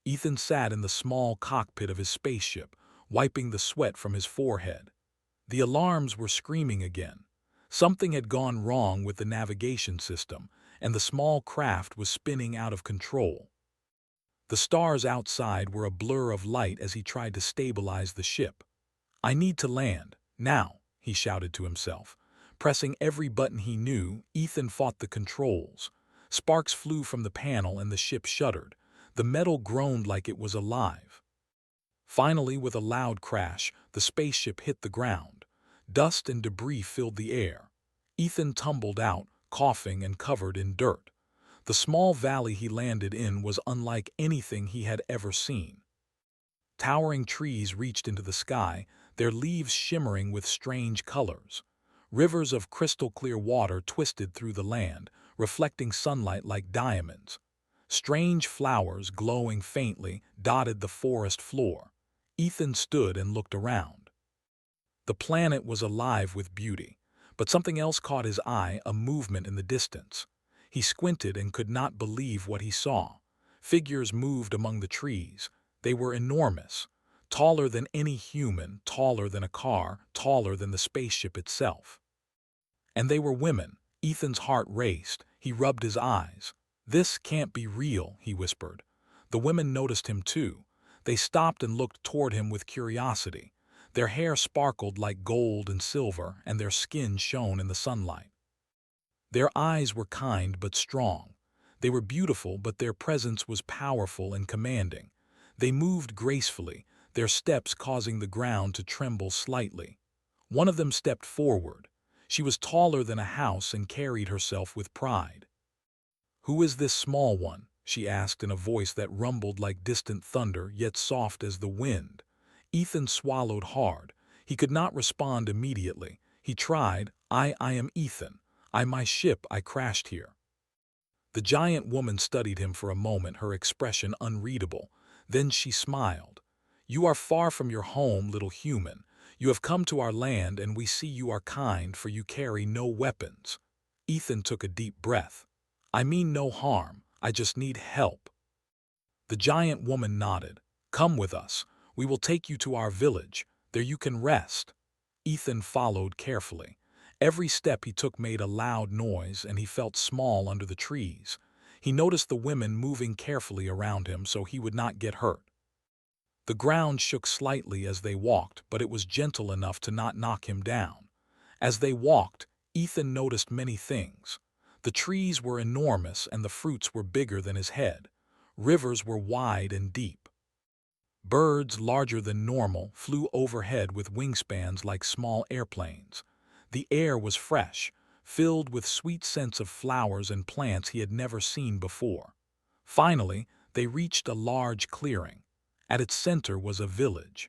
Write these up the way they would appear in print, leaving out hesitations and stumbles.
Ethan sat in the small cockpit of his spaceship, wiping the sweat from his forehead. The alarms were screaming again. Something had gone wrong with the navigation system, and the small craft was spinning out of control. The stars outside were a blur of light as he tried to stabilize the ship. "I need to land, now," he shouted to himself. Pressing every button he knew, Ethan fought the controls. Sparks flew from the panel and the ship shuddered. The metal groaned like it was alive. Finally, with a loud crash, the spaceship hit the ground. Dust and debris filled the air. Ethan tumbled out, coughing and covered in dirt. The small valley he landed in was unlike anything he had ever seen. Towering trees reached into the sky, their leaves shimmering with strange colors. Rivers of crystal-clear water twisted through the land, reflecting sunlight like diamonds. Strange flowers, glowing faintly, dotted the forest floor. Ethan stood and looked around. The planet was alive with beauty, but something else caught his eye, a movement in the distance. He squinted and could not believe what he saw. Figures moved among the trees. They were enormous, taller than any human, taller than a car, taller than the spaceship itself. And they were women. Ethan's heart raced. He rubbed his eyes. "This can't be real," he whispered. The women noticed him too. They stopped and looked toward him with curiosity. Their hair sparkled like gold and silver, and their skin shone in the sunlight. Their eyes were kind but strong. They were beautiful, but their presence was powerful and commanding. They moved gracefully, their steps causing the ground to tremble slightly. One of them stepped forward. She was taller than a house and carried herself with pride. "Who is this small one?" she asked in a voice that rumbled like distant thunder, yet soft as the wind. Ethan swallowed hard. He could not respond immediately. He tried, I am Ethan. My ship, I crashed here." The giant woman studied him for a moment, her expression unreadable. Then she smiled. "You are far from your home, little human. You have come to our land, and we see you are kind, for you carry no weapons." Ethan took a deep breath. "I mean no harm. I just need help." The giant woman nodded. "Come with us. We will take you to our village. There you can rest." Ethan followed carefully. Every step he took made a loud noise, and he felt small under the trees. He noticed the women moving carefully around him so he would not get hurt. The ground shook slightly as they walked, but it was gentle enough to not knock him down. As they walked, Ethan noticed many things. The trees were enormous and the fruits were bigger than his head. Rivers were wide and deep. Birds, larger than normal, flew overhead with wingspans like small airplanes. The air was fresh, filled with sweet scents of flowers and plants he had never seen before. Finally, they reached a large clearing. At its center was a village.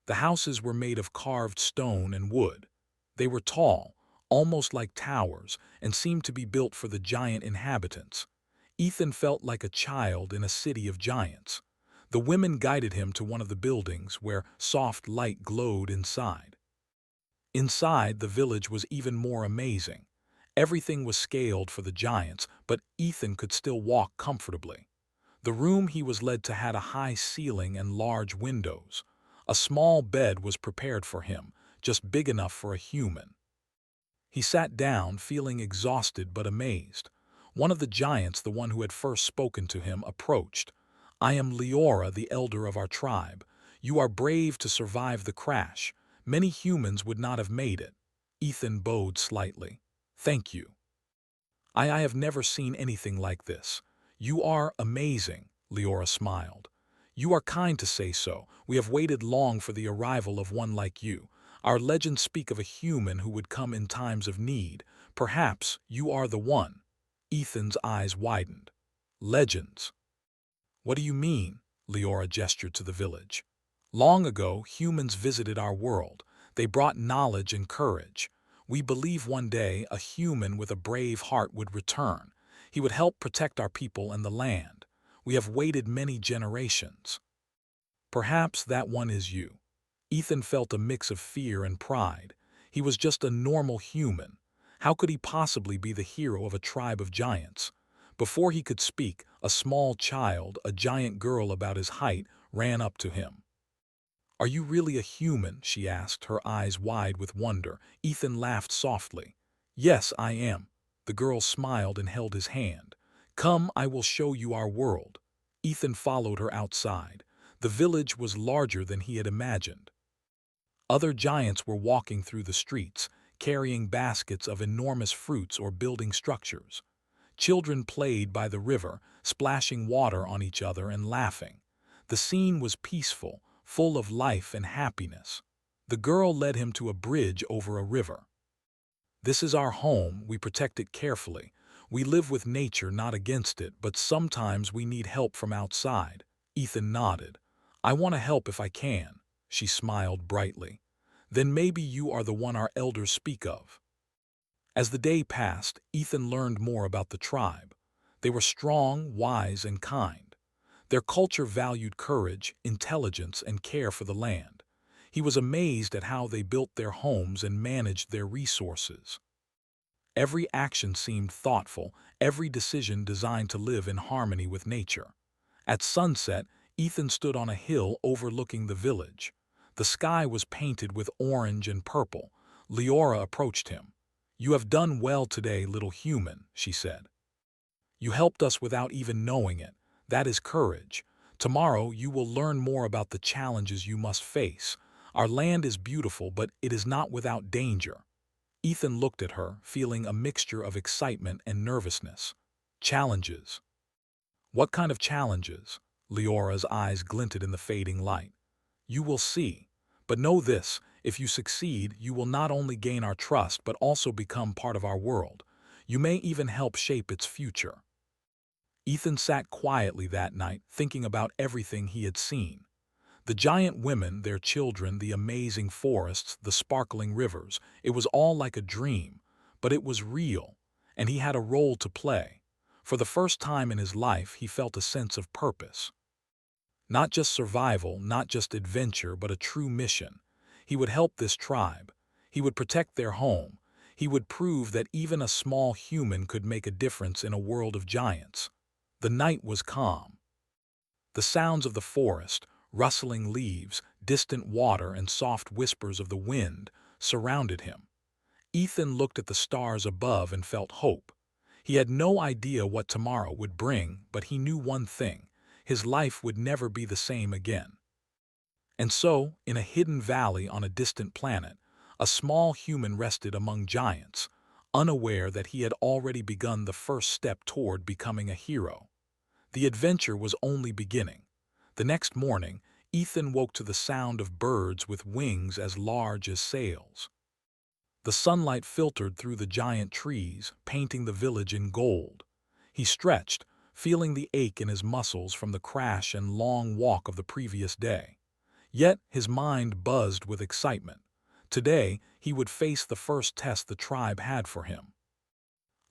The houses were made of carved stone and wood. They were tall, almost like towers, and seemed to be built for the giant inhabitants. Ethan felt like a child in a city of giants. The women guided him to one of the buildings where soft light glowed inside. Inside, the village was even more amazing. Everything was scaled for the giants, but Ethan could still walk comfortably. The room he was led to had a high ceiling and large windows. A small bed was prepared for him, just big enough for a human. He sat down, feeling exhausted but amazed. One of the giants, the one who had first spoken to him, approached. "I am Leora, the elder of our tribe. You are brave to survive the crash. Many humans would not have made it." Ethan bowed slightly. "Thank you. I have never seen anything like this." "You are amazing," Leora smiled. "You are kind to say so. We have waited long for the arrival of one like you. Our legends speak of a human who would come in times of need. Perhaps you are the one." Ethan's eyes widened. "Legends? What do you mean?" Leora gestured to the village. "Long ago, humans visited our world. They brought knowledge and courage. We believe one day a human with a brave heart would return. He would help protect our people and the land. We have waited many generations. Perhaps that one is you." Ethan felt a mix of fear and pride. He was just a normal human. How could he possibly be the hero of a tribe of giants? Before he could speak, A small child, a giant girl about his height, ran up to him. "Are you really a human?" she asked, her eyes wide with wonder. Ethan laughed softly. "Yes, I am." The girl smiled and held his hand. "Come, I will show you our world." Ethan followed her outside. The village was larger than he had imagined. Other giants were walking through the streets, carrying baskets of enormous fruits or building structures. Children played by the river, splashing water on each other and laughing. The scene was peaceful, full of life and happiness. The girl led him to a bridge over a river. "This is our home, we protect it carefully. We live with nature, not against it, but sometimes we need help from outside." Ethan nodded. "I want to help if I can." She smiled brightly. "Then maybe you are the one our elders speak of." As the day passed, Ethan learned more about the tribe. They were strong, wise, and kind. Their culture valued courage, intelligence, and care for the land. He was amazed at how they built their homes and managed their resources. Every action seemed thoughtful, every decision designed to live in harmony with nature. At sunset, Ethan stood on a hill overlooking the village. The sky was painted with orange and purple. Leora approached him. "You have done well today, little human," she said. "You helped us without even knowing it. That is courage. Tomorrow you will learn more about the challenges you must face. Our land is beautiful, but it is not without danger." Ethan looked at her, feeling a mixture of excitement and nervousness. Challenges. What kind of challenges? Leora's eyes glinted in the fading light. "You will see. But know this, if you succeed, you will not only gain our trust but also become part of our world. You may even help shape its future." Ethan sat quietly that night, thinking about everything he had seen. The giant women, their children, the amazing forests, the sparkling rivers. It was all like a dream, but it was real, and he had a role to play. For the first time in his life, he felt a sense of purpose. Not just survival, not just adventure, but a true mission. He would help this tribe. He would protect their home. He would prove that even a small human could make a difference in a world of giants. The night was calm. The sounds of the forest, rustling leaves, distant water, and soft whispers of the wind surrounded him. Ethan looked at the stars above and felt hope. He had no idea what tomorrow would bring, but he knew one thing: his life would never be the same again. And so, in a hidden valley on a distant planet, a small human rested among giants, unaware that he had already begun the first step toward becoming a hero. The adventure was only beginning. The next morning, Ethan woke to the sound of birds with wings as large as sails. The sunlight filtered through the giant trees, painting the village in gold. He stretched, feeling the ache in his muscles from the crash and long walk of the previous day. Yet his mind buzzed with excitement. Today, he would face the first test the tribe had for him.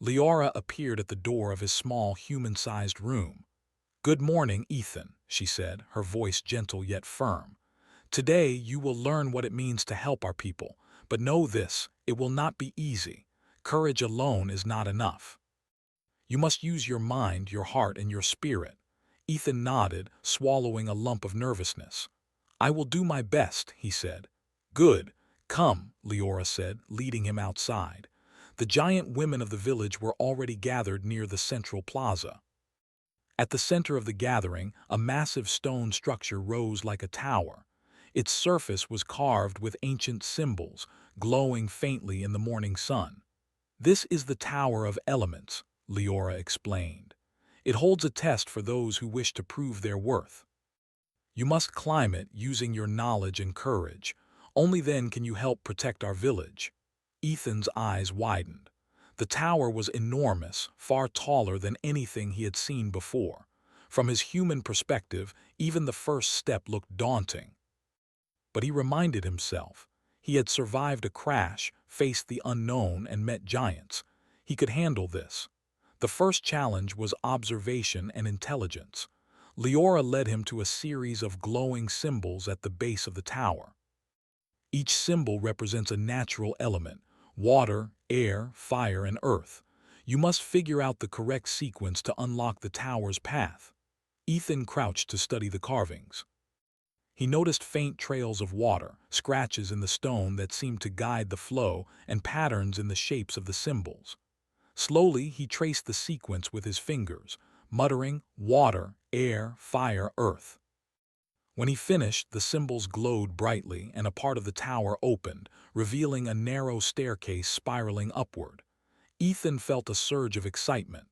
Leora appeared at the door of his small, human-sized room. "Good morning, Ethan," she said, her voice gentle yet firm. "Today you will learn what it means to help our people, but know this, it will not be easy. Courage alone is not enough. You must use your mind, your heart, and your spirit." Ethan nodded, swallowing a lump of nervousness. "I will do my best," he said. "Good. Come," Leora said, leading him outside. The giant women of the village were already gathered near the central plaza. At the center of the gathering, a massive stone structure rose like a tower. Its surface was carved with ancient symbols, glowing faintly in the morning sun. "This is the Tower of Elements," Leora explained. "It holds a test for those who wish to prove their worth. You must climb it using your knowledge and courage. Only then can you help protect our village." Ethan's eyes widened. The tower was enormous, far taller than anything he had seen before. From his human perspective, even the first step looked daunting. But he reminded himself. He had survived a crash, faced the unknown, and met giants. He could handle this. The first challenge was observation and intelligence. Leora led him to a series of glowing symbols at the base of the tower. Each symbol represents a natural element: water, air, fire, and earth. You must figure out the correct sequence to unlock the tower's path. Ethan crouched to study the carvings. He noticed faint trails of water, scratches in the stone that seemed to guide the flow, and patterns in the shapes of the symbols. Slowly, he traced the sequence with his fingers, muttering, water, air, fire, earth. When he finished, the symbols glowed brightly and a part of the tower opened, revealing a narrow staircase spiraling upward. Ethan felt a surge of excitement.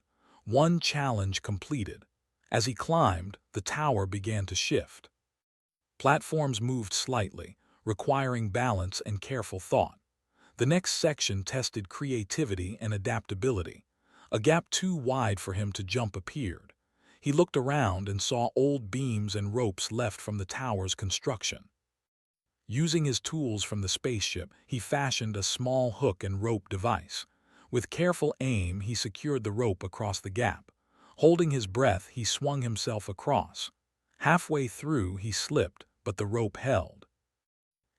One challenge completed. As he climbed, the tower began to shift. Platforms moved slightly, requiring balance and careful thought. The next section tested creativity and adaptability. A gap too wide for him to jump appeared. He looked around and saw old beams and ropes left from the tower's construction. Using his tools from the spaceship, he fashioned a small hook and rope device. With careful aim, he secured the rope across the gap. Holding his breath, he swung himself across. Halfway through, he slipped, but the rope held.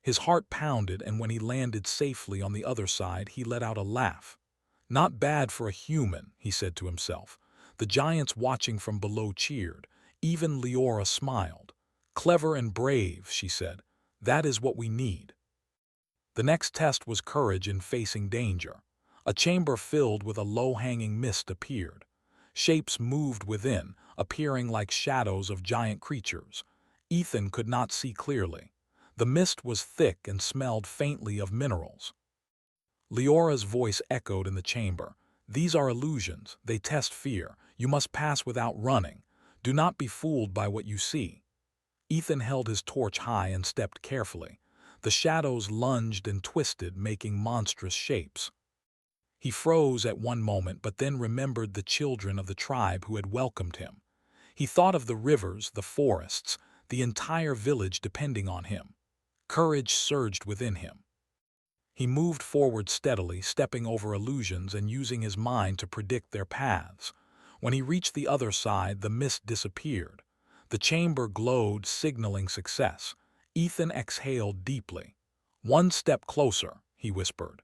His heart pounded, and when he landed safely on the other side, he let out a laugh. Not bad for a human, he said to himself. The giants watching from below cheered. Even Leora smiled. Clever and brave, she said. That is what we need. The next test was courage in facing danger. A chamber filled with a low-hanging mist appeared. Shapes moved within, appearing like shadows of giant creatures. Ethan could not see clearly. The mist was thick and smelled faintly of minerals. Leora's voice echoed in the chamber. These are illusions. They test fear. You must pass without running. Do not be fooled by what you see. Ethan held his torch high and stepped carefully. The shadows lunged and twisted, making monstrous shapes. He froze at one moment, but then remembered the children of the tribe who had welcomed him. He thought of the rivers, the forests, the entire village depending on him. Courage surged within him. He moved forward steadily, stepping over illusions and using his mind to predict their paths. When he reached the other side, the mist disappeared. The chamber glowed, signaling success. Ethan exhaled deeply. One step closer, he whispered.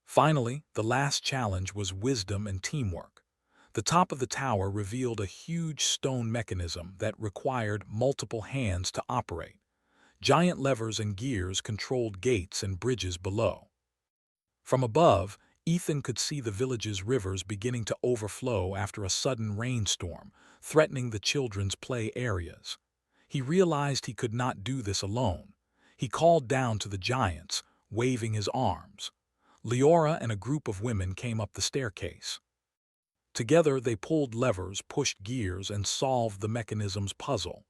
Finally, the last challenge was wisdom and teamwork. The top of the tower revealed a huge stone mechanism that required multiple hands to operate. Giant levers and gears controlled gates and bridges below. From above, Ethan could see the village's rivers beginning to overflow after a sudden rainstorm, threatening the children's play areas. He realized he could not do this alone. He called down to the giants, waving his arms. Leora and a group of women came up the staircase. Together they pulled levers, pushed gears, and solved the mechanism's puzzle.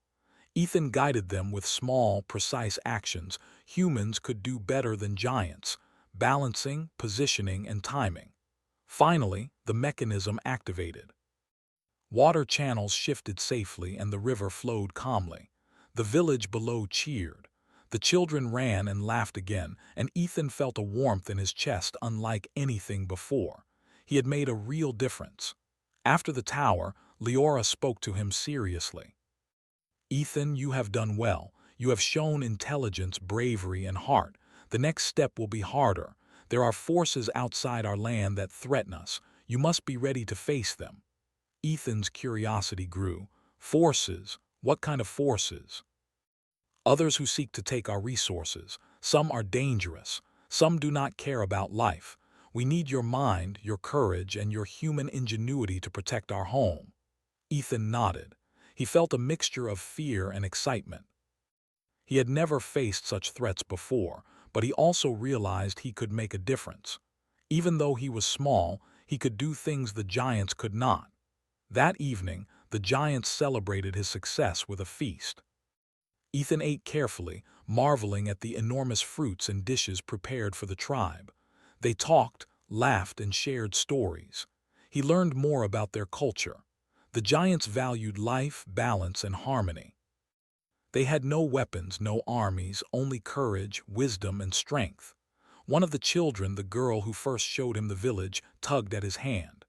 Ethan guided them with small, precise actions. Humans could do better than giants, balancing, positioning, and timing. Finally, the mechanism activated. Water channels shifted safely and the river flowed calmly. The village below cheered. The children ran and laughed again, and Ethan felt a warmth in his chest unlike anything before. He had made a real difference. After the tower, Leora spoke to him seriously. Ethan, you have done well. You have shown intelligence, bravery, and heart. The next step will be harder. There are forces outside our land that threaten us. You must be ready to face them. Ethan's curiosity grew. Forces? What kind of forces? Others who seek to take our resources. Some are dangerous. Some do not care about life. We need your mind, your courage, and your human ingenuity to protect our home. Ethan nodded. He felt a mixture of fear and excitement. He had never faced such threats before, but he also realized he could make a difference. Even though he was small, he could do things the giants could not. That evening, the giants celebrated his success with a feast. Ethan ate carefully, marveling at the enormous fruits and dishes prepared for the tribe. They talked, laughed, and shared stories. He learned more about their culture. The giants valued life, balance, and harmony. They had no weapons, no armies, only courage, wisdom, and strength. One of the children, the girl who first showed him the village, tugged at his hand.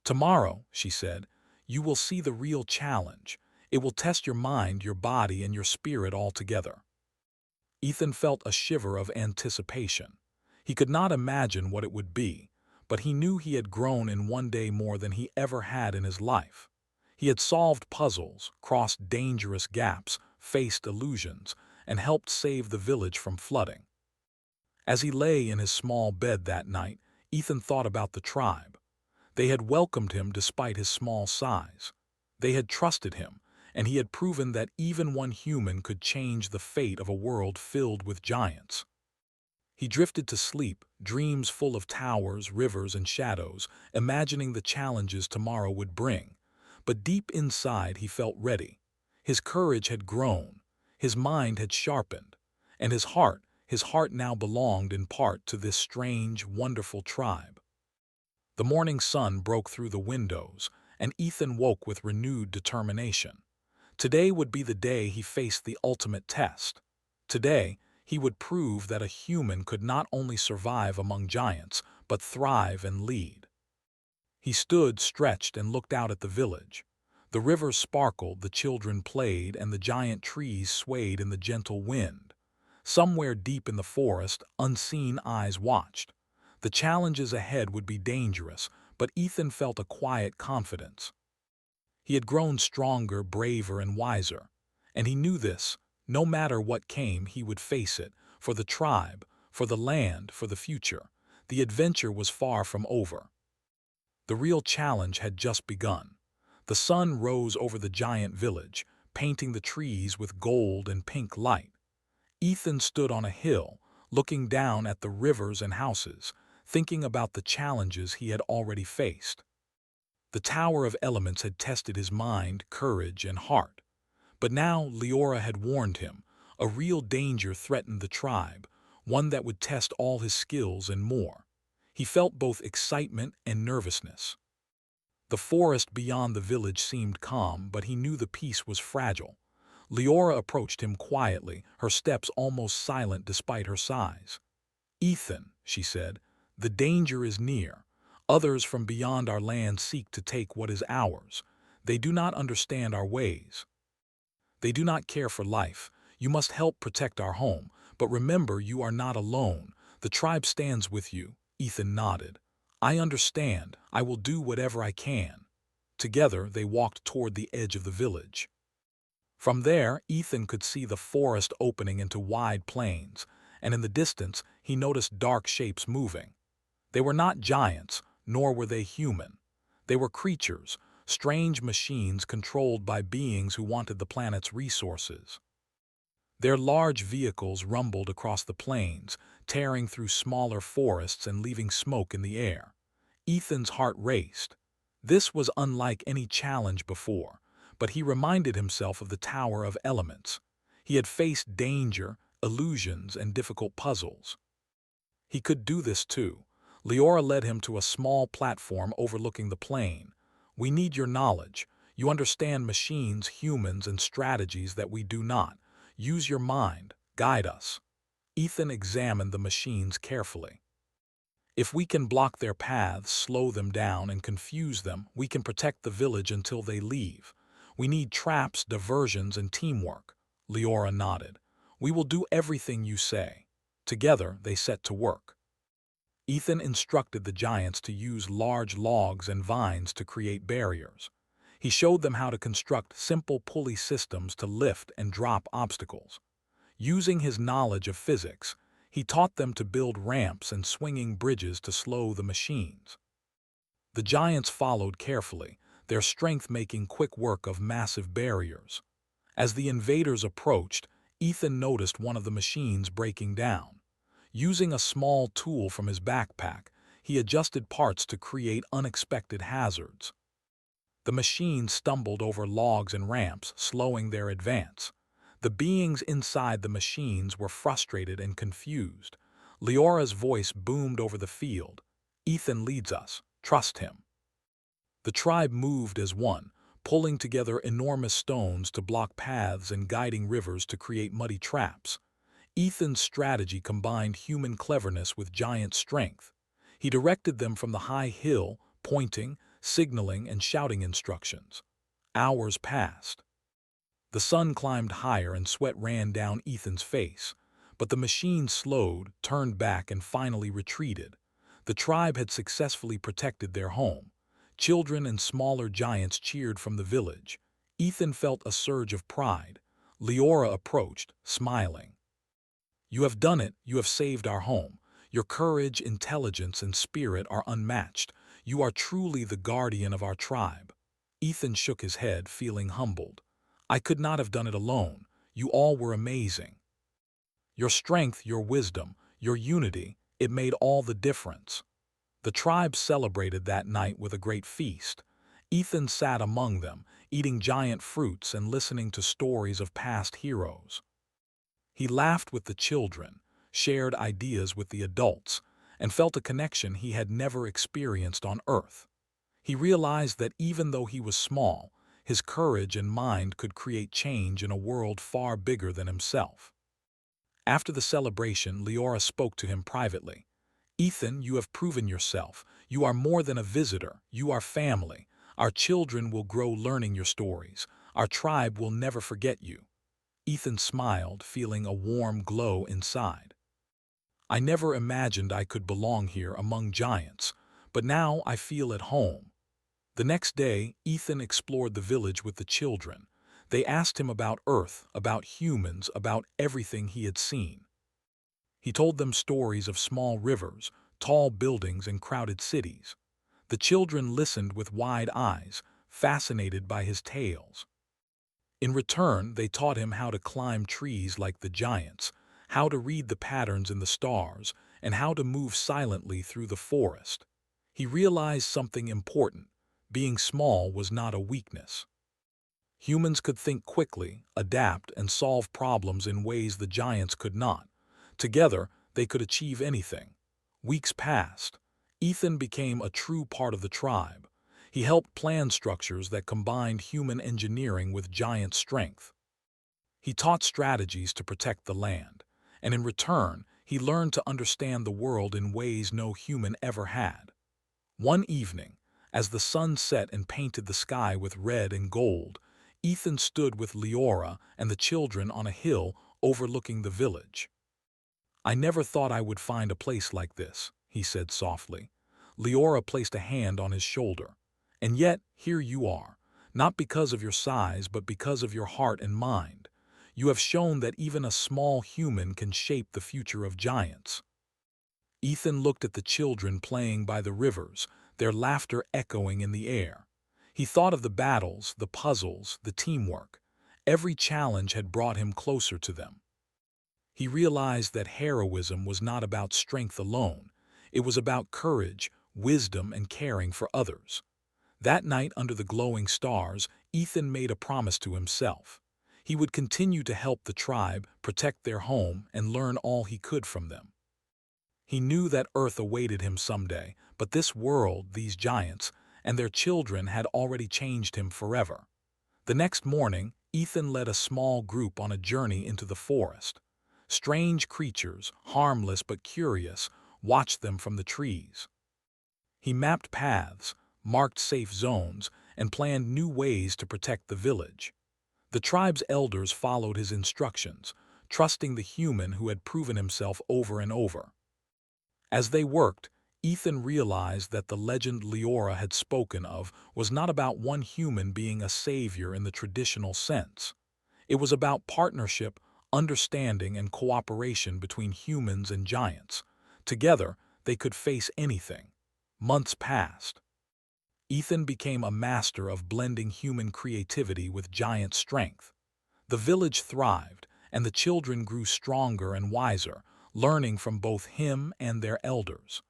Tomorrow, she said, you will see the real challenge. It will test your mind, your body, and your spirit all together. Ethan felt a shiver of anticipation. He could not imagine what it would be, but he knew he had grown in one day more than he ever had in his life. He had solved puzzles, crossed dangerous gaps, faced illusions, and helped save the village from flooding. As he lay in his small bed that night, Ethan thought about the tribe. They had welcomed him despite his small size. They had trusted him, and he had proven that even one human could change the fate of a world filled with giants. He drifted to sleep, dreams full of towers, rivers, and shadows, imagining the challenges tomorrow would bring. But deep inside he felt ready. His courage had grown, his mind had sharpened, and his heart now belonged in part to this strange, wonderful tribe. The morning sun broke through the windows, and Ethan woke with renewed determination. Today would be the day he faced the ultimate test. Today, he would prove that a human could not only survive among giants, but thrive and lead. He stood stretched and looked out at the village. The river sparkled, the children played, and the giant trees swayed in the gentle wind. Somewhere deep in the forest, unseen eyes watched. The challenges ahead would be dangerous, but Ethan felt a quiet confidence. He had grown stronger, braver, and wiser. And he knew this. No matter what came, he would face it. For the tribe, for the land, for the future. The adventure was far from over. The real challenge had just begun. The sun rose over the giant village, painting the trees with gold and pink light. Ethan stood on a hill, looking down at the rivers and houses, thinking about the challenges he had already faced. The Tower of Elements had tested his mind, courage, and heart. But now Leora had warned him. A real danger threatened the tribe, one that would test all his skills and more. He felt both excitement and nervousness. The forest beyond the village seemed calm, but he knew the peace was fragile. Leora approached him quietly, her steps almost silent despite her size. "Ethan," she said, "the danger is near. Others from beyond our land seek to take what is ours. They do not understand our ways. They do not care for life. You must help protect our home. But remember, you are not alone. The tribe stands with you." Ethan nodded. "I understand. I will do whatever I can." Together, they walked toward the edge of the village. From there, Ethan could see the forest opening into wide plains, and in the distance, he noticed dark shapes moving. They were not giants, nor were they human. They were creatures, strange machines controlled by beings who wanted the planet's resources. Their large vehicles rumbled across the plains, tearing through smaller forests and leaving smoke in the air. Ethan's heart raced. This was unlike any challenge before, but he reminded himself of the Tower of Elements. He had faced danger, illusions, and difficult puzzles. He could do this too. Leora led him to a small platform overlooking the plain. "We need your knowledge. You understand machines, humans, and strategies that we do not. Use your mind. Guide us." Ethan examined the machines carefully. "If we can block their paths, slow them down, and confuse them, we can protect the village until they leave. We need traps, diversions, and teamwork." Leora nodded. "We will do everything you say." Together, they set to work. Ethan instructed the giants to use large logs and vines to create barriers. He showed them how to construct simple pulley systems to lift and drop obstacles. Using his knowledge of physics, he taught them to build ramps and swinging bridges to slow the machines. The giants followed carefully, their strength making quick work of massive barriers. As the invaders approached, Ethan noticed one of the machines breaking down. Using a small tool from his backpack, he adjusted parts to create unexpected hazards. The machine stumbled over logs and ramps, slowing their advance. The beings inside the machines were frustrated and confused. Leora's voice boomed over the field. "Ethan leads us. Trust him." The tribe moved as one, pulling together enormous stones to block paths and guiding rivers to create muddy traps. Ethan's strategy combined human cleverness with giant strength. He directed them from the high hill, pointing, signaling, and shouting instructions. Hours passed. The sun climbed higher and sweat ran down Ethan's face, but the machine slowed, turned back, and finally retreated. The tribe had successfully protected their home. Children and smaller giants cheered from the village. Ethan felt a surge of pride. Leora approached, smiling. "You have done it. You have saved our home. Your courage, intelligence, and spirit are unmatched. You are truly the guardian of our tribe." Ethan shook his head, feeling humbled. "I could not have done it alone. You all were amazing. Your strength, your wisdom, your unity, it made all the difference." The tribe celebrated that night with a great feast. Ethan sat among them, eating giant fruits and listening to stories of past heroes. He laughed with the children, shared ideas with the adults, and felt a connection he had never experienced on Earth. He realized that even though he was small, his courage and mind could create change in a world far bigger than himself. After the celebration, Leora spoke to him privately. "Ethan, you have proven yourself. You are more than a visitor. You are family. Our children will grow learning your stories. Our tribe will never forget you." Ethan smiled, feeling a warm glow inside. "I never imagined I could belong here among giants, but now I feel at home." The next day, Ethan explored the village with the children. They asked him about Earth, about humans, about everything he had seen. He told them stories of small rivers, tall buildings, and crowded cities. The children listened with wide eyes, fascinated by his tales. In return, they taught him how to climb trees like the giants, how to read the patterns in the stars, and how to move silently through the forest. He realized something important. Being small was not a weakness. Humans could think quickly, adapt, and solve problems in ways the giants could not. Together, they could achieve anything. Weeks passed. Ethan became a true part of the tribe. He helped plan structures that combined human engineering with giant strength. He taught strategies to protect the land, and in return, he learned to understand the world in ways no human ever had. One evening, as the sun set and painted the sky with red and gold, Ethan stood with Leora and the children on a hill overlooking the village. "I never thought I would find a place like this," he said softly. Leora placed a hand on his shoulder. "And yet, here you are, not because of your size, but because of your heart and mind. You have shown that even a small human can shape the future of giants." Ethan looked at the children playing by the rivers, their laughter echoing in the air. He thought of the battles, the puzzles, the teamwork. Every challenge had brought him closer to them. He realized that heroism was not about strength alone. It was about courage, wisdom, and caring for others. That night under the glowing stars, Ethan made a promise to himself. He would continue to help the tribe, protect their home, and learn all he could from them. He knew that Earth awaited him someday, but this world, these giants, and their children had already changed him forever. The next morning, Ethan led a small group on a journey into the forest. Strange creatures, harmless but curious, watched them from the trees. He mapped paths, marked safe zones, and planned new ways to protect the village. The tribe's elders followed his instructions, trusting the human who had proven himself over and over. As they worked, Ethan realized that the legend Leora had spoken of was not about one human being a savior in the traditional sense. It was about partnership, understanding, and cooperation between humans and giants. Together, they could face anything. Months passed. Ethan became a master of blending human creativity with giant strength. The village thrived, and the children grew stronger and wiser, learning from both him and their elders.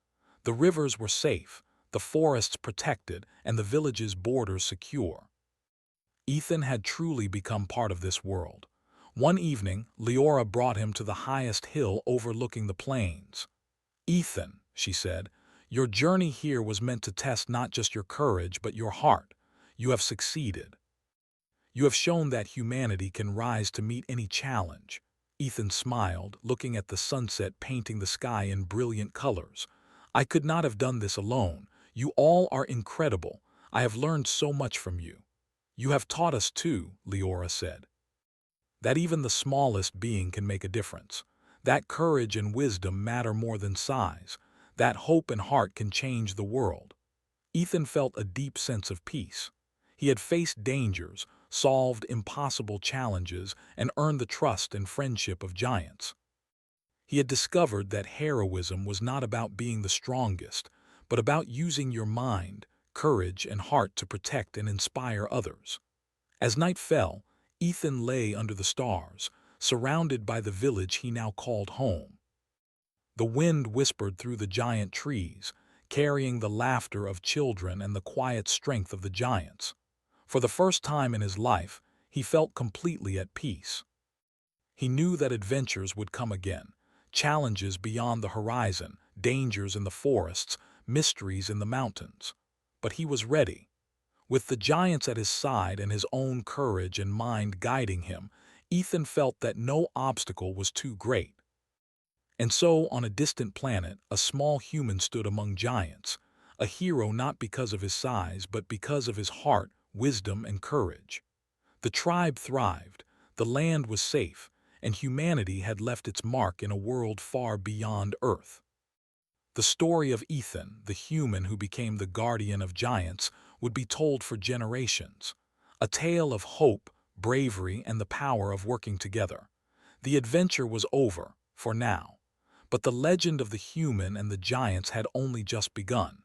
The rivers were safe, the forests protected, and the village's borders secure. Ethan had truly become part of this world. One evening, Leora brought him to the highest hill overlooking the plains. "Ethan," she said, "your journey here was meant to test not just your courage but your heart. You have succeeded. You have shown that humanity can rise to meet any challenge." Ethan smiled, looking at the sunset painting the sky in brilliant colors. "I could not have done this alone. You all are incredible. I have learned so much from you." "You have taught us too," Leora said, "that even the smallest being can make a difference. That courage and wisdom matter more than size. That hope and heart can change the world. Ethan felt a deep sense of peace. He had faced dangers, solved impossible challenges, and earned the trust and friendship of giants. He had discovered that heroism was not about being the strongest, but about using your mind, courage, and heart to protect and inspire others. As night fell, Ethan lay under the stars, surrounded by the village he now called home. The wind whispered through the giant trees, carrying the laughter of children and the quiet strength of the giants. For the first time in his life, he felt completely at peace. He knew that adventures would come again, challenges beyond the horizon, dangers in the forests, mysteries in the mountains. But he was ready. With the giants at his side and his own courage and mind guiding him, Ethan felt that no obstacle was too great. And so, on a distant planet, a small human stood among giants, a hero not because of his size, but because of his heart, wisdom, and courage. The tribe thrived, the land was safe, and humanity had left its mark in a world far beyond Earth. The story of Ethan, the human who became the guardian of giants, would be told for generations. A tale of hope, bravery, and the power of working together. The adventure was over, for now. But the legend of the human and the giants had only just begun.